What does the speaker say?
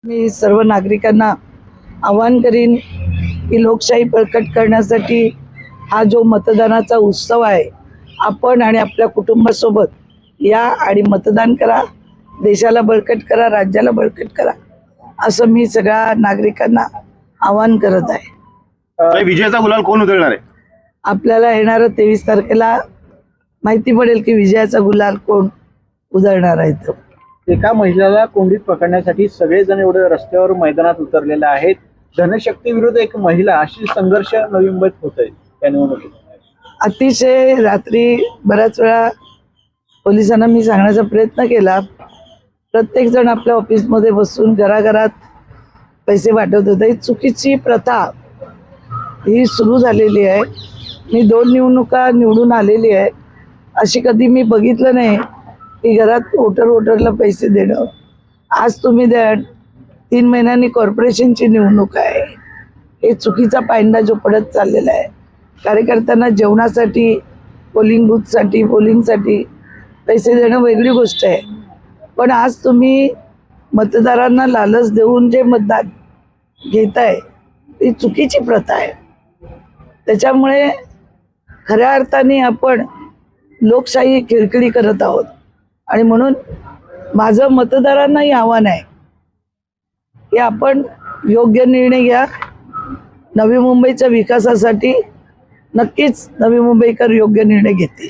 मी सर्व नागरिकांना आवाहन करीन की लोकशाही बळकट करण्यासाठी हा जो मतदानाचा उत्सव आहे, आपण आणि आपल्या कुटुंबासोबत या आणि मतदान करा, देशाला बळकट करा, राज्याला बळकट करा, असं मी सगळ्या नागरिकांना आवाहन करत आहे. विजयाचा गुलाल कोण उधळणार आहे? आपल्याला येणाऱ्या 23 तारखेला माहिती पडेल की विजयाचा गुलाल कोण उधळणार आहे. तो एका महिलेला कोंडीत पकडण्यासाठी सगळेजण एवढे रस्त्यावर मैदानात उतरलेले आहेत. धनशक्ती विरुद्ध एक महिला, अशी संघर्ष नवी मुंबईत होत आहे या निवडणुकीत. अतिशय रात्री बऱ्याच वेळा पोलिसांना मी सांगण्याचा प्रयत्न केला. प्रत्येक जण आपल्या ऑफिसमध्ये बसून घराघरात पैसे वाटत होते. ही चुकीची प्रथा ही सुरू झालेली आहे. मी 2 निवडणुका निवडून आलेली आहे. अशी कधी मी बघितलं नाही की घरात वोटरला पैसे देणं. आज तुम्ही द्या, 3 महिन्यांनी कॉर्पोरेशनची निवडणूक आहे. हे चुकीचा पायंडा जो पडत चाललेला आहे. कार्यकर्त्यांना जेवणासाठी, पोलिंग बूथसाठी, पोलिंगसाठी पैसे देणं वेगळी गोष्ट आहे. पण आज तुम्ही मतदारांना लालच देऊन जे मतदान घेताय ही चुकीची प्रथा आहे. त्याच्यामुळे खऱ्या अर्थाने आपण लोकशाही खिळखिळी करत आहोत. आणि म्हणून माझं मतदारांनाही आव्हान आहे की आपण योग्य निर्णय घ्या. नवी मुंबईच्या विकासासाठी नक्कीच नवी मुंबईकर योग्य निर्णय घेतील.